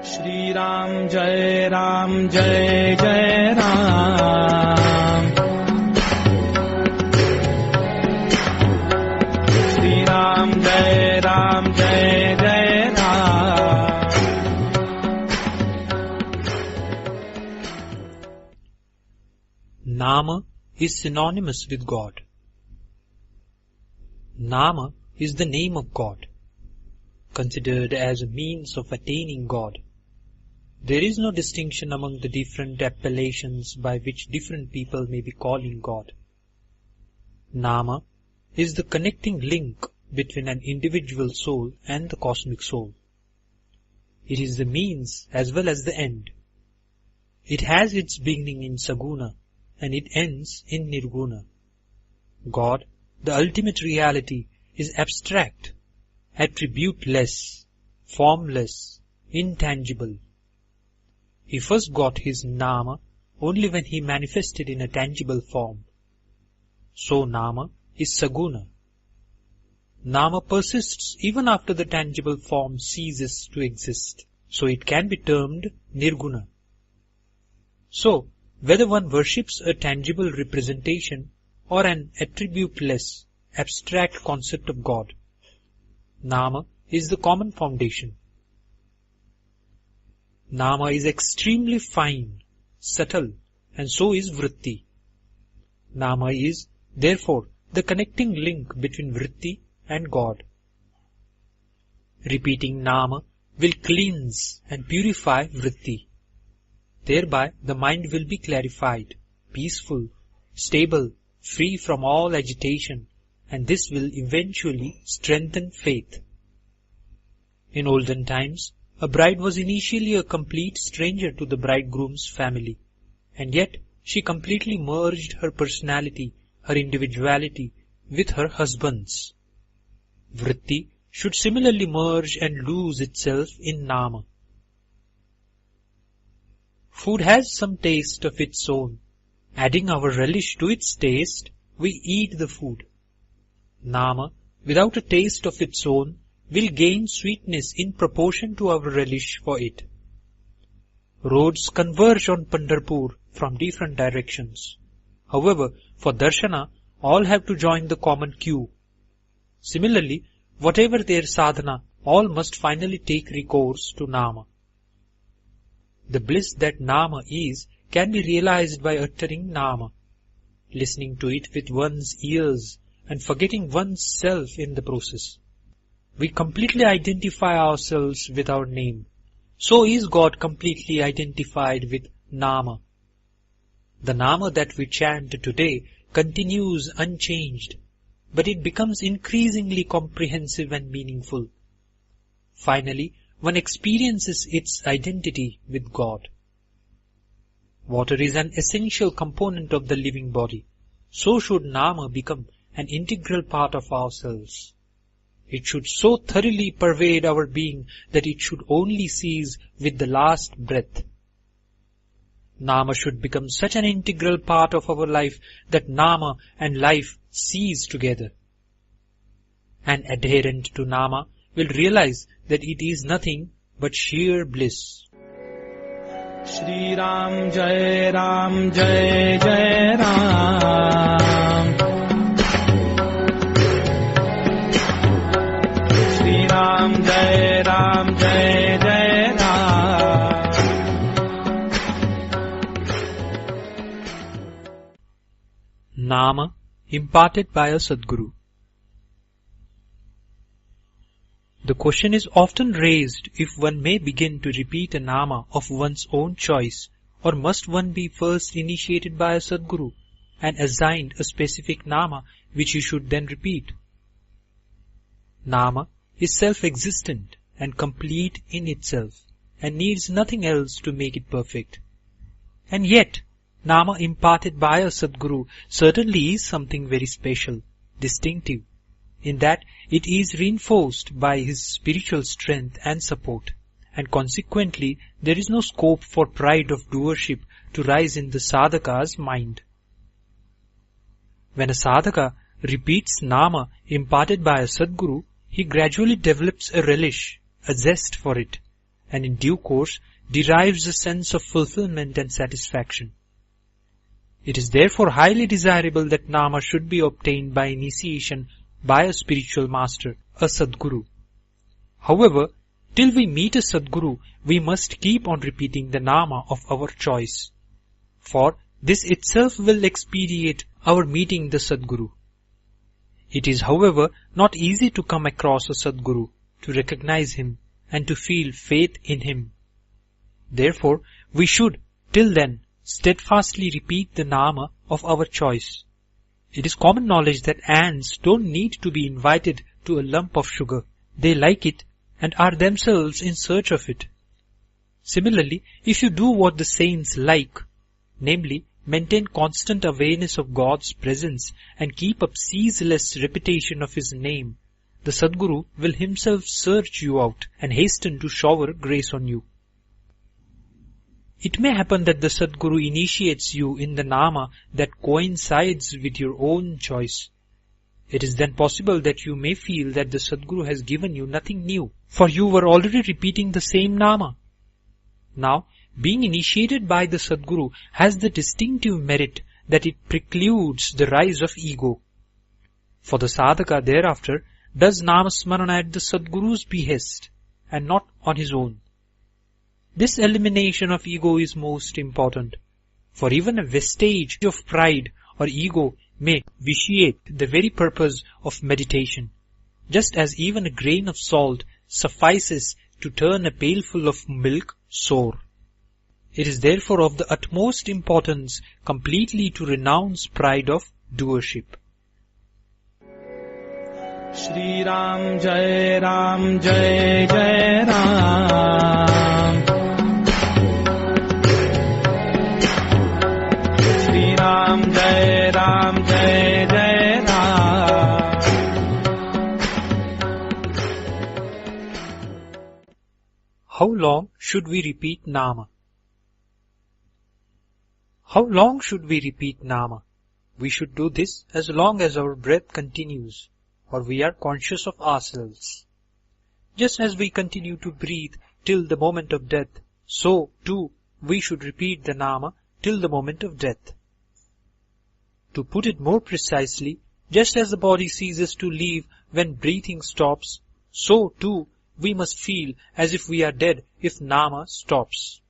Shri Ram Jai Jai Ram. Shri Ram Jai Jai Ram. Nama is synonymous with God. Nama is the name of God, considered as a means of attaining God. There is no distinction among the different appellations by which different people may be calling God. Nama is the connecting link between an individual soul and the cosmic soul. It is the means as well as the end. It has its beginning in Saguna and it ends in Nirguna. God, the ultimate reality, is abstract, attributeless, formless, intangible. He first got his Nama only when he manifested in a tangible form. So Nama is Saguna. Nama persists even after the tangible form ceases to exist, so it can be termed Nirguna. So, whether one worships a tangible representation or an attributeless, abstract concept of God, Nama is the common foundation. Nama is extremely fine, subtle, and so is Vritti. Nama is, therefore, the connecting link between Vritti and God. Repeating Nama will cleanse and purify Vritti. Thereby the mind will be clarified, peaceful, stable, free from all agitation, and this will eventually strengthen faith. In olden times, a bride was initially a complete stranger to the bridegroom's family, and yet she completely merged her personality, her individuality, with her husband's. Vritti should similarly merge and lose itself in Nama. Food has some taste of its own. Adding our relish to its taste, we eat the food. Nama, without a taste of its own, will gain sweetness in proportion to our relish for it. Roads converge on Pandharpur from different directions. However, for darshana, all have to join the common queue. Similarly, whatever their sadhana, all must finally take recourse to Nama. The bliss that Nama is can be realized by uttering Nama, listening to it with one's ears and forgetting one's self in the process. We completely identify ourselves with our name. So is God completely identified with Nama. The Nama that we chant today continues unchanged, but it becomes increasingly comprehensive and meaningful. Finally, one experiences its identity with God. Water is an essential component of the living body. So should Nama become an integral part of ourselves. It should so thoroughly pervade our being that it should only cease with the last breath. Nama should become such an integral part of our life that Nama and life cease together. An adherent to Nama will realize that it is nothing but sheer bliss. Shri Ram Jai Jai Ram. Shri Ram Jai Jai Ram. Nama imparted by a Sadguru. The question is often raised if one may begin to repeat a Nama of one's own choice, or must one be first initiated by a Sadguru and assigned a specific Nama which he should then repeat. Nama is self-existent and complete in itself and needs nothing else to make it perfect. And yet, Nama imparted by a Sadguru certainly is something very special, distinctive, in that it is reinforced by his spiritual strength and support, and consequently there is no scope for pride of doership to rise in the sadhaka's mind. When a sadhaka repeats Nama imparted by a Sadguru, he gradually develops a relish, a zest for it, and in due course derives a sense of fulfillment and satisfaction. It is therefore highly desirable that Nama should be obtained by initiation by a spiritual master, a Sadguru. However, till we meet a Sadguru, we must keep on repeating the Nama of our choice, for this itself will expedite our meeting the Sadguru. It is, however, not easy to come across a Sadguru, to recognize him, and to feel faith in him. Therefore, we should, till then, steadfastly repeat the Nama of our choice. It is common knowledge that ants don't need to be invited to a lump of sugar. They like it and are themselves in search of it. Similarly, if you do what the saints like, namely, maintain constant awareness of God's presence and keep up ceaseless repetition of His name, the Sadguru will himself search you out and hasten to shower grace on you. It may happen that the Sadguru initiates you in the Nama that coincides with your own choice. It is then possible that you may feel that the Sadguru has given you nothing new, for you were already repeating the same Nama. Now, being initiated by the Sadguru has the distinctive merit that it precludes the rise of ego. For the sadhaka thereafter does Namasmarana at the Sadguru's behest and not on his own. This elimination of ego is most important, for even a vestige of pride or ego may vitiate the very purpose of meditation, just as even a grain of salt suffices to turn a pailful of milk sour. It is therefore of the utmost importance completely to renounce pride of doership. Shri Ram Jai Ram Jai Jai Ram. Shri Ram Jai Ram Jai Jai Ram. How long should we repeat Nama? How long should we repeat Nama? We should do this as long as our breath continues, or we are conscious of ourselves. Just as we continue to breathe till the moment of death, so too we should repeat the Nama till the moment of death. To put it more precisely, just as the body ceases to live when breathing stops, so too we must feel as if we are dead if Nama stops.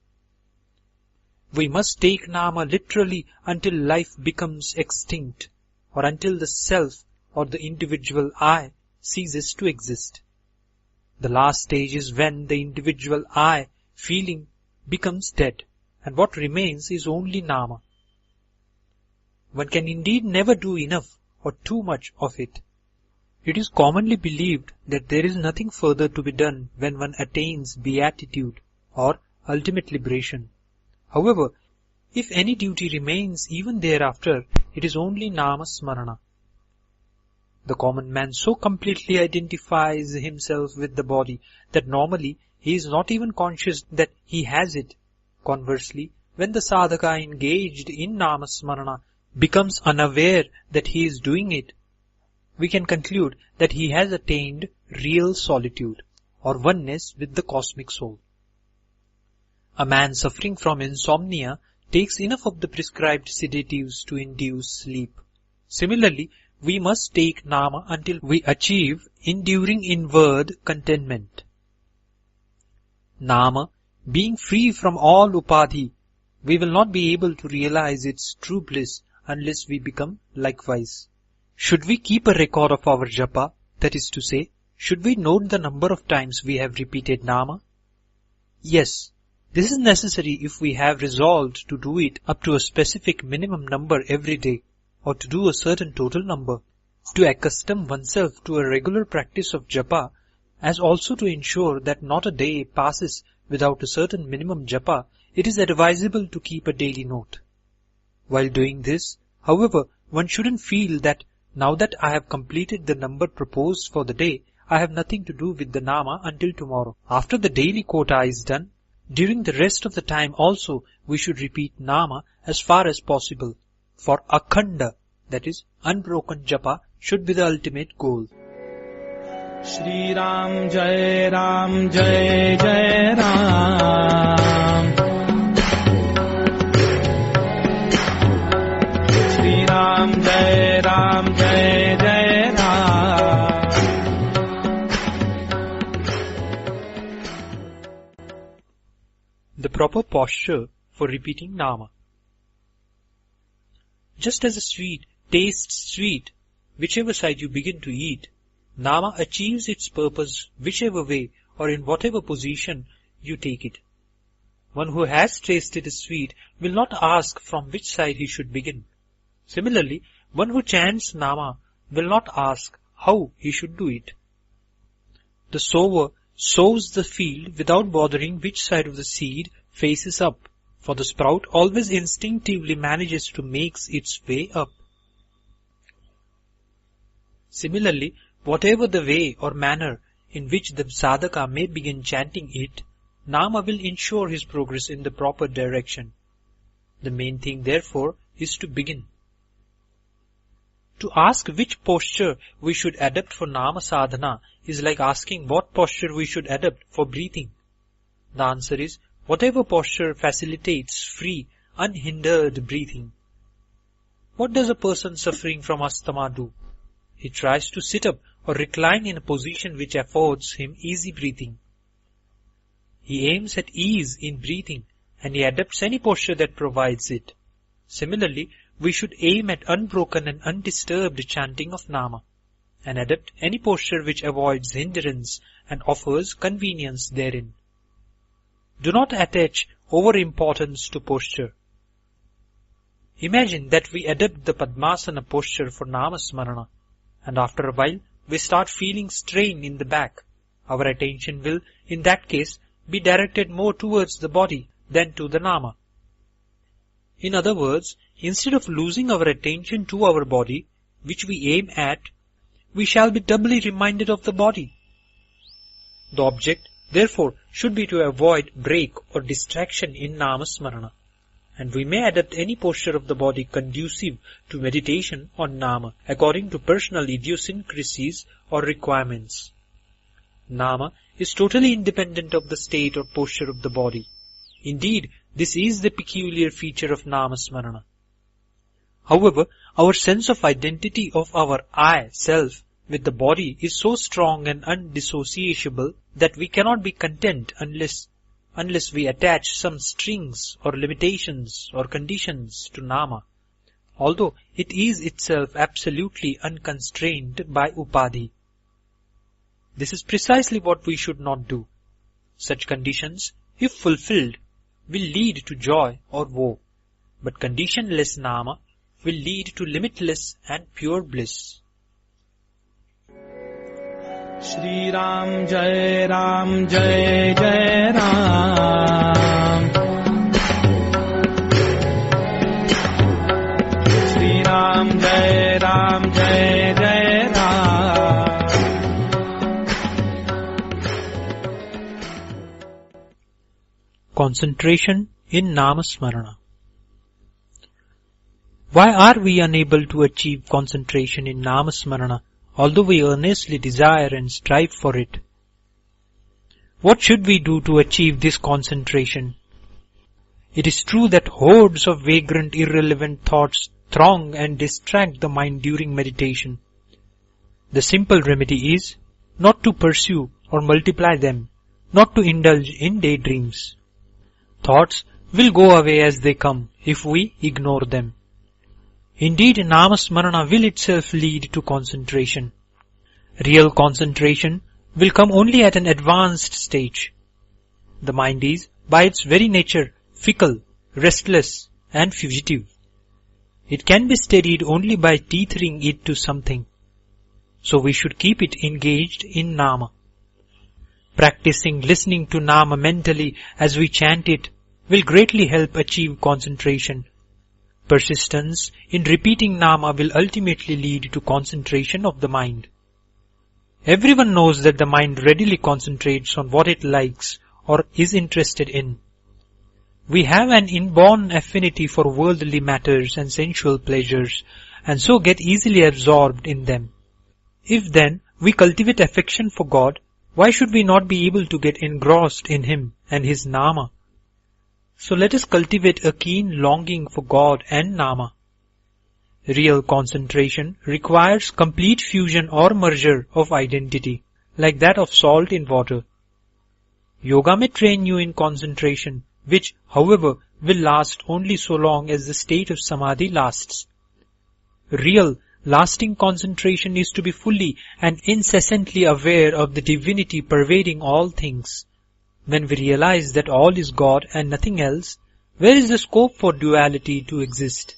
We must take Nama literally until life becomes extinct, or until the self or the individual I ceases to exist. The last stage is when the individual I feeling becomes dead, and what remains is only Nama. One can indeed never do enough or too much of it. It is commonly believed that there is nothing further to be done when one attains beatitude or ultimate liberation. However, if any duty remains even thereafter, it is only Nama Smarana. The common man so completely identifies himself with the body that normally he is not even conscious that he has it. Conversely, when the sadhaka engaged in Nama Smarana becomes unaware that he is doing it, we can conclude that he has attained real solitude or oneness with the cosmic soul. A man suffering from insomnia takes enough of the prescribed sedatives to induce sleep. Similarly, we must take Nama until we achieve enduring inward contentment. Nama, being free from all upadhi, we will not be able to realize its true bliss unless we become likewise. Should we keep a record of our japa, that is to say, should we note the number of times we have repeated Nama? Yes, this is necessary if we have resolved to do it up to a specific minimum number every day, or to do a certain total number. To accustom oneself to a regular practice of japa, as also to ensure that not a day passes without a certain minimum japa, it is advisable to keep a daily note. While doing this, however, one shouldn't feel that now that I have completed the number proposed for the day, I have nothing to do with the Nama until tomorrow. After the daily quota is done, during the rest of the time also we should repeat Nama as far as possible, for akhanda, that is, unbroken japa, should be the ultimate goal. Shri Ram Jai Ram Jai Jai Ram. the proper posture for repeating Nama. Just as a sweet tastes sweet whichever side you begin to eat, Nama achieves its purpose whichever way or in whatever position you take it. One who has tasted a sweet will not ask from which side he should begin. Similarly, one who chants Nama will not ask how he should do it. The sower sows the field without bothering which side of the seed faces up, for the sprout always instinctively manages to make its way up. Similarly, whatever the way or manner in which the sadhaka may begin chanting it, Nama will ensure his progress in the proper direction. The main thing, therefore, is to begin. To ask which posture we should adopt for Nama sadhana is like asking what posture we should adopt for breathing. The answer is whatever posture facilitates free, unhindered breathing. What does a person suffering from asthma do? He tries to sit up or recline in a position which affords him easy breathing. He aims at ease in breathing and he adopts any posture that provides it. Similarly, we should aim at unbroken and undisturbed chanting of Nama and adopt any posture which avoids hindrance and offers convenience therein. Do not attach overimportance to posture. Imagine that we adopt the Padmasana posture for Nama Smarana, and after a while we start feeling strain in the back. Our attention will, in that case, be directed more towards the body than to the Nama. In other words, instead of losing our attention to our body, which we aim at, we shall be doubly reminded of the body. The object, therefore, should be to avoid break or distraction in Nama Smarana, and we may adopt any posture of the body conducive to meditation on Nama according to personal idiosyncrasies or requirements. Nama is totally independent of the state or posture of the body. Indeed, this is the peculiar feature of Nama Smarana. However, our sense of identity of our I, self, with the body is so strong and undissociable that we cannot be content unless we attach some strings or limitations or conditions to Nama, although it is itself absolutely unconstrained by upadhi. This is precisely what we should not do. Such conditions, if fulfilled, will lead to joy or woe, but conditionless Nama will lead to limitless and pure bliss. Shri Ram Jai Ram Jai Jai Ram. Shri Ram Jai Ram Jai Jai Ram. Concentration in Nama Smarana. Why are we unable to achieve concentration in Nama Smarana, although we earnestly desire and strive for it? What should we do to achieve this concentration? It is true that hordes of vagrant, irrelevant thoughts throng and distract the mind during meditation. The simple remedy is not to pursue or multiply them, not to indulge in daydreams. Thoughts will go away as they come if we ignore them. Indeed, Nama Smarana will itself lead to concentration. Real concentration will come only at an advanced stage. The mind is, by its very nature, fickle, restless, and fugitive. It can be steadied only by tethering it to something. So we should keep it engaged in Nama. Practicing listening to Nama mentally as we chant it will greatly help achieve concentration. Persistence in repeating Nama will ultimately lead to concentration of the mind. Everyone knows that the mind readily concentrates on what it likes or is interested in. We have an inborn affinity for worldly matters and sensual pleasures, and so get easily absorbed in them. If then we cultivate affection for God, why should we not be able to get engrossed in Him and His Nama? So let us cultivate a keen longing for God and Nama. Real concentration requires complete fusion or merger of identity, like that of salt in water. Yoga may train you in concentration, which, however, will last only so long as the state of samadhi lasts. Real, lasting concentration is to be fully and incessantly aware of the divinity pervading all things. When we realize that all is God and nothing else, where is the scope for duality to exist?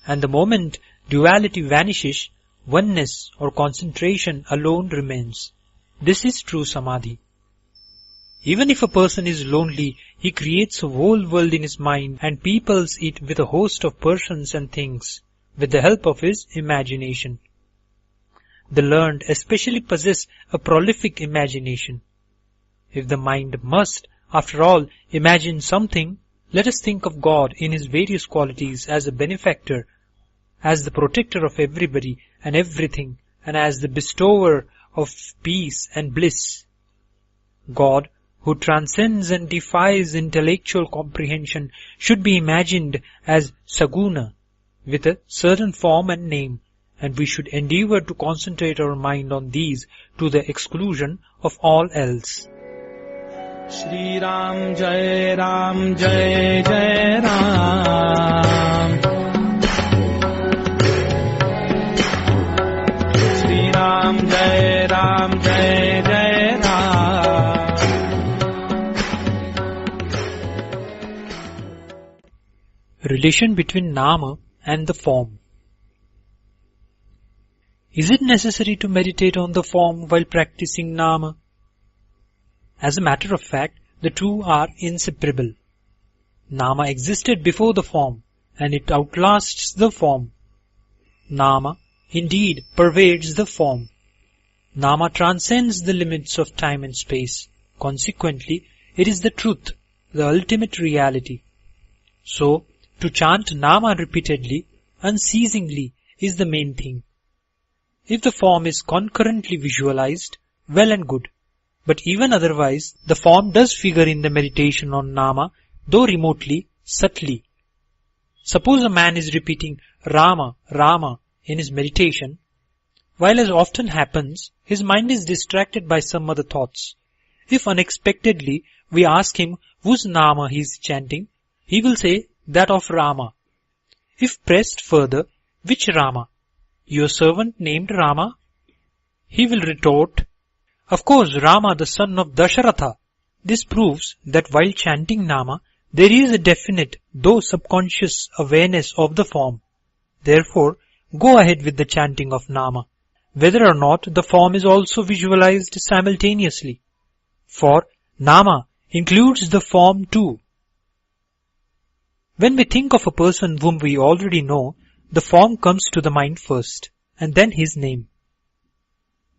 And the moment duality vanishes, oneness or concentration alone remains. This is true samadhi. Even if a person is lonely, he creates a whole world in his mind and peoples it with a host of persons and things, with the help of his imagination. The learned especially possess a prolific imagination. If the mind must, after all, imagine something, let us think of God in His various qualities as a benefactor, as the protector of everybody and everything, and as the bestower of peace and bliss. God, who transcends and defies intellectual comprehension, should be imagined as Saguna, with a certain form and name, and we should endeavor to concentrate our mind on these to the exclusion of all else. Shri Ram Jai Ram Jai Jai Ram. Shri Ram Jai Ram Jai Jai Ram. Relation between Nama and the form. Is it necessary to meditate on the form while practicing Nama? As a matter of fact, the two are inseparable. Nama existed before the form, and it outlasts the form. Nama, indeed, pervades the form. Nama transcends the limits of time and space. Consequently, it is the truth, the ultimate reality. So, to chant Nama repeatedly, unceasingly, is the main thing. If the form is concurrently visualized, well and good. But even otherwise, the form does figure in the meditation on Nama, though remotely, subtly. Suppose a man is repeating Rama, Rama in his meditation, while as often happens, his mind is distracted by some other thoughts. If unexpectedly we ask him whose Nama he is chanting, he will say that of Rama. If pressed further, which Rama? Your servant named Rama? He will retort, of course, Rama, the son of Dasharatha. This proves that while chanting Nama, there is a definite, though subconscious, awareness of the form. Therefore, go ahead with the chanting of Nama, whether or not the form is also visualized simultaneously. For Nama includes the form too. When we think of a person whom we already know, the form comes to the mind first, and then his name.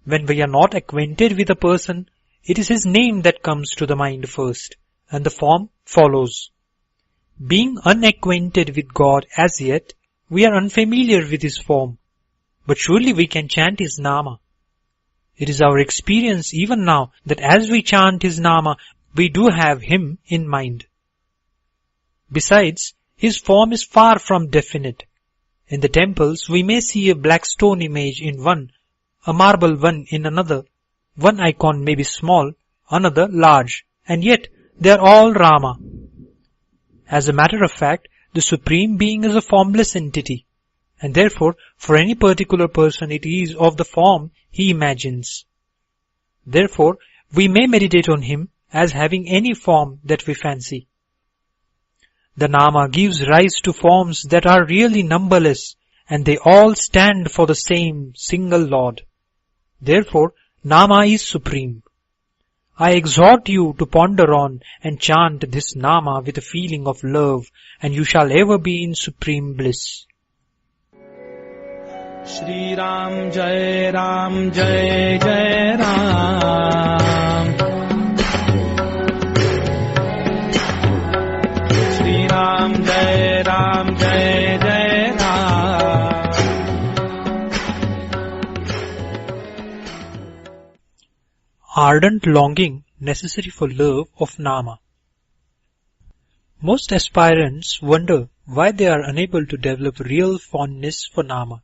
When we are not acquainted with a person, it is his name that comes to the mind first, and the form follows. Being unacquainted with God as yet, we are unfamiliar with His form, but surely we can chant His Nama. It is our experience even now that as we chant His Nama, we do have Him in mind. Besides, His form is far from definite. In the temples, we may see a black stone image in one, a marble one in another. One icon may be small, another large, and yet they are all Rama. As a matter of fact, the Supreme Being is a formless entity, and therefore for any particular person it is of the form he imagines. Therefore, we may meditate on Him as having any form that we fancy. The Nama gives rise to forms that are really numberless, and they all stand for the same single Lord. Therefore, Nama is supreme. I exhort you to ponder on and chant this Nama with a feeling of love, and you shall ever be in supreme bliss. Shri Ram Jai Ram Jai Jai Ram. Shri Ram Jai Ram Jai Jai Ram. Ardent longing necessary for love of Nama. Most aspirants wonder why they are unable to develop real fondness for Nama.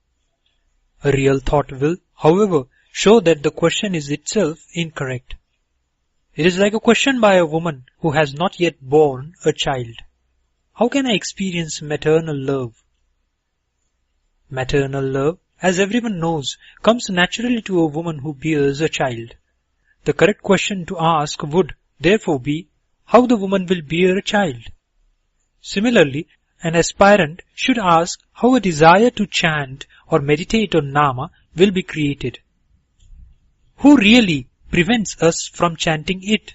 A real thought will, however, show that the question is itself incorrect. It is like a question by a woman who has not yet born a child. How can I experience maternal love? Maternal love, as everyone knows, comes naturally to a woman who bears a child. The correct question to ask would, therefore, be how the woman will bear a child. Similarly, an aspirant should ask how a desire to chant or meditate on Nama will be created. Who really prevents us from chanting it?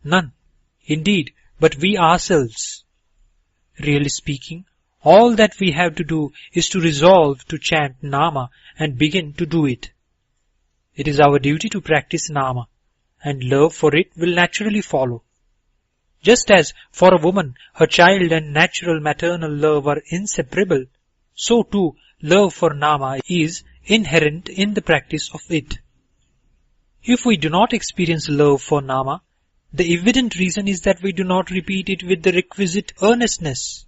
None, indeed, but we ourselves. Really speaking, all that we have to do is to resolve to chant Nama and begin to do it. It is our duty to practice Nama, and love for it will naturally follow. Just as for a woman her child and natural maternal love are inseparable, so too love for Nama is inherent in the practice of it. If we do not experience love for Nama, the evident reason is that we do not repeat it with the requisite earnestness.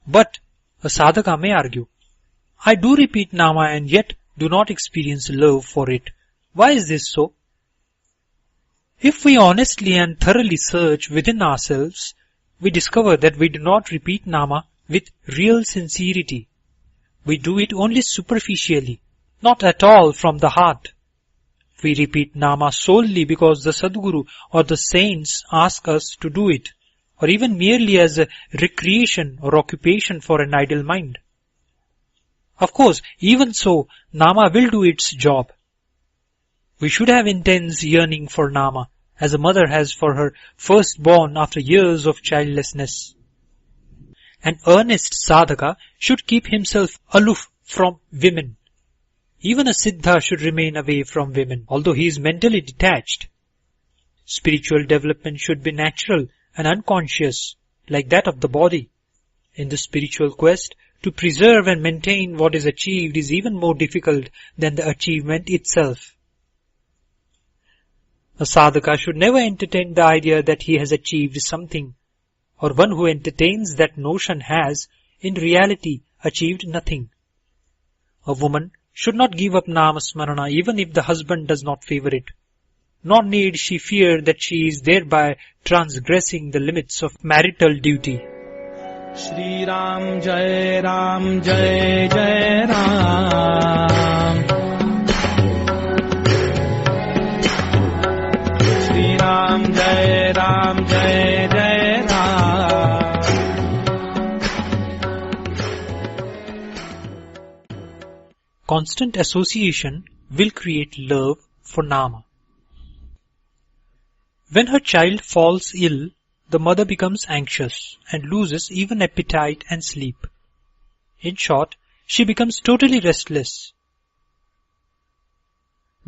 But a sadhaka may argue, I do repeat Nama and yet do not experience love for it. Why is this so? If we honestly and thoroughly search within ourselves, we discover that we do not repeat Nama with real sincerity. We do it only superficially, not at all from the heart. We repeat Nama solely because the Sadguru or the saints ask us to do it, or even merely as a recreation or occupation for an idle mind. Of course, even so, Nama will do its job. We should have intense yearning for Nama, as a mother has for her firstborn after years of childlessness. An earnest sadhaka should keep himself aloof from women. Even a siddha should remain away from women, although he is mentally detached. Spiritual development should be natural and unconscious, like that of the body. In the spiritual quest, to preserve and maintain what is achieved is even more difficult than the achievement itself. A sadhaka should never entertain the idea that he has achieved something, or one who entertains that notion has, in reality, achieved nothing. A woman should not give up Namasmarana even if the husband does not favor it, nor need she fear that she is thereby transgressing the limits of marital duty. Shri Ram Jai Ram Jai Jai Ram. Shri Ram Jai Ram Jai Jai Ram. Constant association will create love for Nama. When her child falls ill, the mother becomes anxious and loses even appetite and sleep. In short, she becomes totally restless.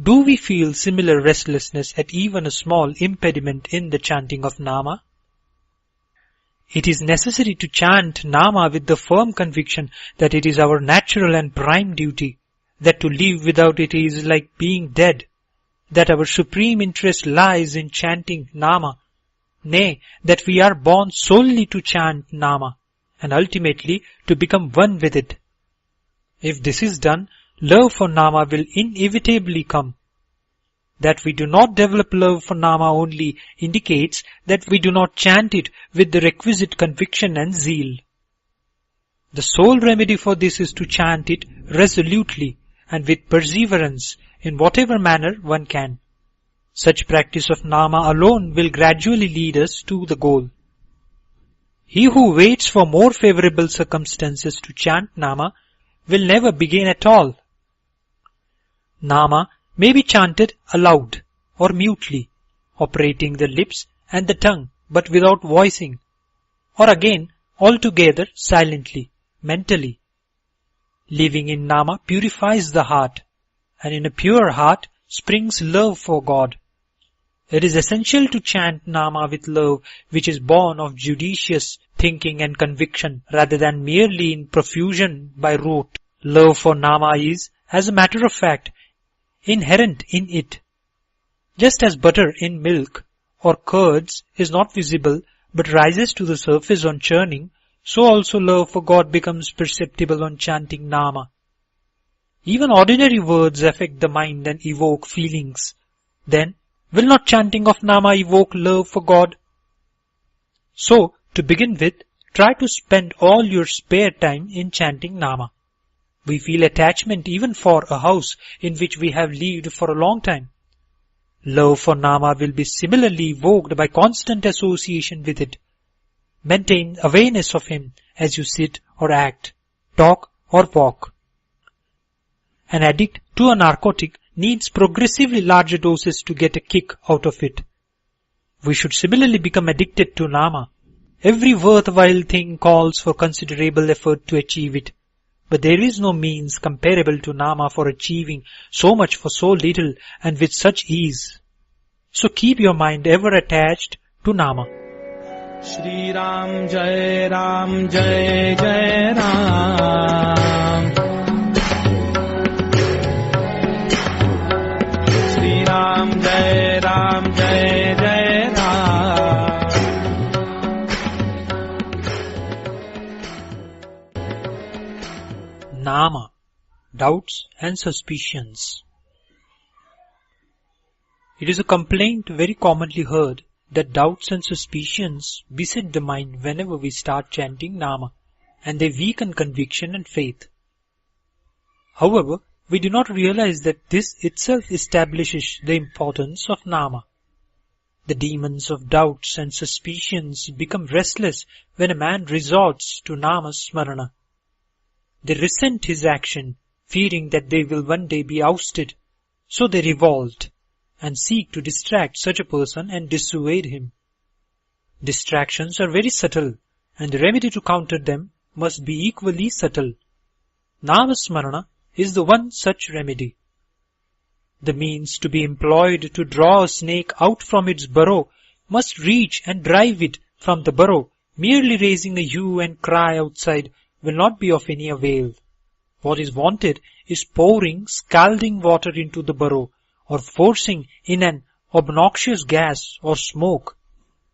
Do we feel similar restlessness at even a small impediment in the chanting of Nama? It is necessary to chant Nama with the firm conviction that it is our natural and prime duty, that to live without it is like being dead, that our supreme interest lies in chanting Nama, nay, that we are born solely to chant Nama, and ultimately to become one with it. If this is done, love for Nama will inevitably come. That we do not develop love for Nama only indicates that we do not chant it with the requisite conviction and zeal. The sole remedy for this is to chant it resolutely and with perseverance in whatever manner one can. Such practice of Nama alone will gradually lead us to the goal. He who waits for more favorable circumstances to chant Nama will never begin at all. Nama may be chanted aloud or mutely, operating the lips and the tongue but without voicing, or again altogether silently, mentally. Living in Nama purifies the heart, and in a pure heart springs love for God. It is essential to chant Nama with love which is born of judicious thinking and conviction rather than merely in profusion by rote. Love for Nama is, as a matter of fact, inherent in it. Just as butter in milk or curds is not visible but rises to the surface on churning, so also love for God becomes perceptible on chanting Nama. Even ordinary words affect the mind and evoke feelings. Then, Will not chanting of Nama evoke love for God? So, to begin with, try to spend all your spare time in chanting Nama. We feel attachment even for a house in which we have lived for a long time. Love for Nama will be similarly evoked by constant association with it. Maintain awareness of Him as you sit or act, talk or walk. An addict to a narcotic needs progressively larger doses to get a kick out of it. We should similarly become addicted to Nama. Every worthwhile thing calls for considerable effort to achieve it. But there is no means comparable to Nama for achieving so much for so little and with such ease. So keep your mind ever attached to Nama. Shri Ram Jai Ram Jai Jai Ram. Shri Ram Jai Ram Jai Jai Ram. Nama, doubts and suspicions. It is a complaint very commonly heard that doubts and suspicions beset the mind whenever we start chanting Nama, and they weaken conviction and faith. However, we do not realize that this itself establishes the importance of Nama. The demons of doubts and suspicions become restless when a man resorts to Nama Smarana. They resent his action, fearing that they will one day be ousted, so they revolt and seek to distract such a person and dissuade him. Distractions are very subtle, and the remedy to counter them must be equally subtle. Namasmarana is the one such remedy. The means to be employed to draw a snake out from its burrow must reach and drive it from the burrow. Merely raising a hue and cry outside will not be of any avail. What is wanted is pouring scalding water into the burrow, or forcing in an obnoxious gas or smoke.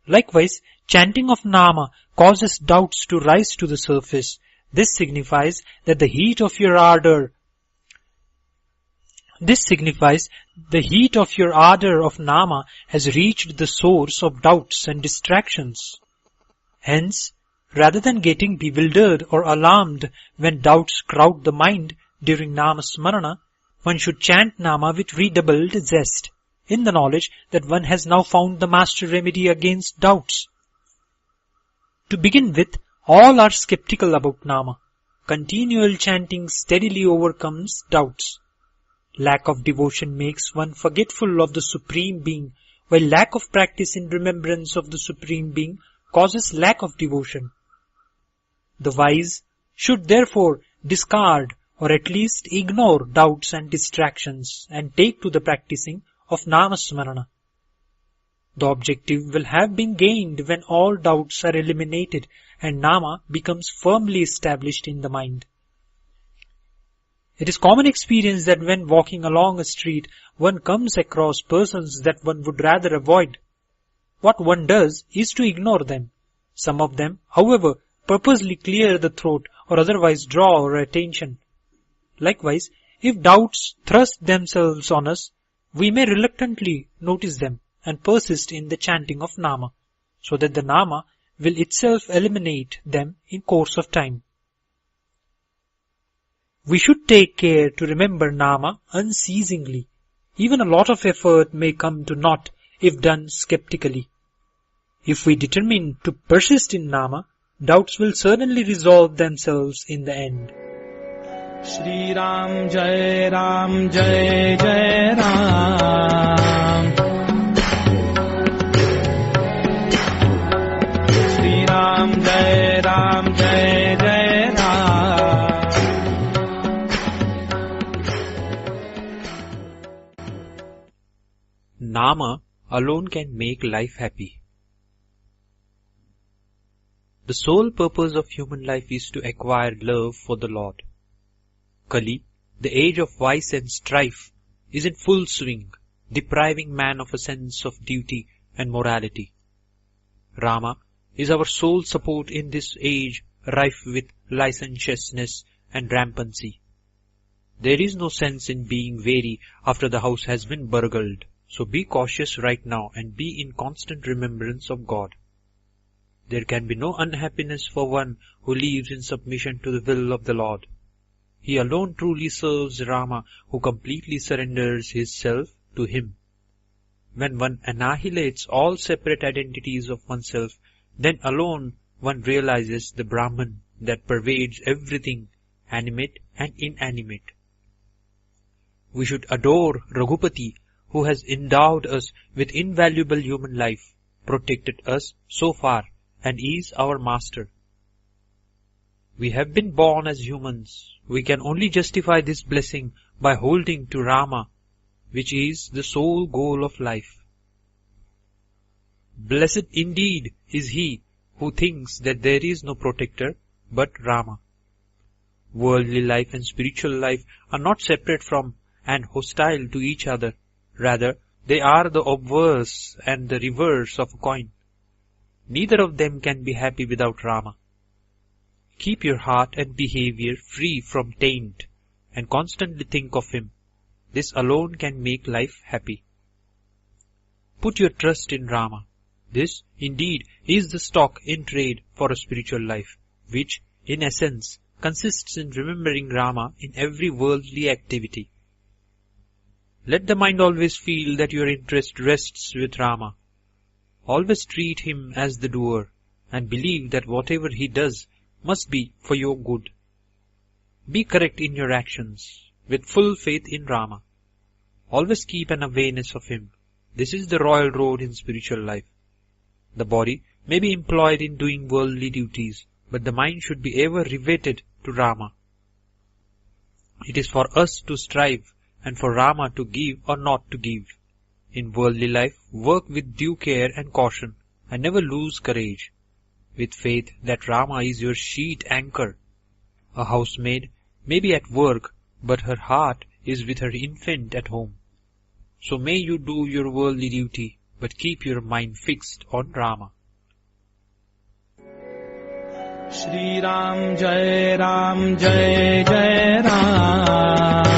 Likewise, chanting of Nama causes doubts to rise to the surface. This signifies that the heat of your ardor of Nama has reached the source of doubts and distractions. Hence, rather than getting bewildered or alarmed when doubts crowd the mind during Nama Smarana, one should chant Nama with redoubled zest, in the knowledge that one has now found the master remedy against doubts. To begin with, all are skeptical about Nama. Continual chanting steadily overcomes doubts. Lack of devotion makes one forgetful of the Supreme Being, while lack of practice in remembrance of the Supreme Being causes lack of devotion. The wise should therefore discard or at least ignore doubts and distractions and take to the practicing of Namasmarana. The objective will have been gained when all doubts are eliminated and Nama becomes firmly established in the mind. It is common experience that when walking along a street, one comes across persons that one would rather avoid. What one does is to ignore them. Some of them, however, purposely clear the throat or otherwise draw our attention. Likewise, if doubts thrust themselves on us, we may reluctantly notice them and persist in the chanting of Nama, so that the Nama will itself eliminate them in course of time. We should take care to remember Nama unceasingly. Even a lot of effort may come to naught if done skeptically. If we determine to persist in Nama, doubts will certainly resolve themselves in the end. Shri Ram Jai Ram Jai Jai Ram. Shri Ram Jai Ram Jai Jai Ram. Nama alone can make life happy. The sole purpose of human life is to acquire love for the Lord. Kali, the age of vice and strife, is in full swing, depriving man of a sense of duty and morality. Rama is our sole support in this age rife with licentiousness and rampancy. There is no sense in being wary after the house has been burgled, So be cautious right now and be in constant remembrance of God. There can be no unhappiness for one who lives in submission to the will of the Lord. He alone truly serves Rama who completely surrenders his self to him. When one annihilates all separate identities of oneself, then alone one realizes the Brahman that pervades everything, animate and inanimate. We should adore Raghupati, who has endowed us with invaluable human life, protected us so far, and is our master. We have been born as humans. We can only justify this blessing by holding to Rama, which is the sole goal of life. Blessed indeed is he who thinks that there is no protector but Rama. Worldly life and spiritual life are not separate from and hostile to each other. Rather, they are the obverse and the reverse of a coin. Neither of them can be happy without Rama. Keep your heart and behavior free from taint and constantly think of him. This alone can make life happy. Put your trust in Rama. This, indeed, is the stock in trade for a spiritual life, which, in essence, consists in remembering Rama in every worldly activity. Let the mind always feel that your interest rests with Rama. Always treat him as the doer, and believe that whatever he does must be for your good. Be correct in your actions, with full faith in Rama. Always keep an awareness of him. This is the royal road in spiritual life. The body may be employed in doing worldly duties, but the mind should be ever riveted to Rama. It is for us to strive and for Rama to give or not to give. In worldly life, work with due care and caution, and never lose courage, with faith that Rama is your sheet anchor. A housemaid may be at work, but her heart is with her infant at home. So may you do your worldly duty, but keep your mind fixed on Rama. Shri Ram Jai Ram Jai Jai Ram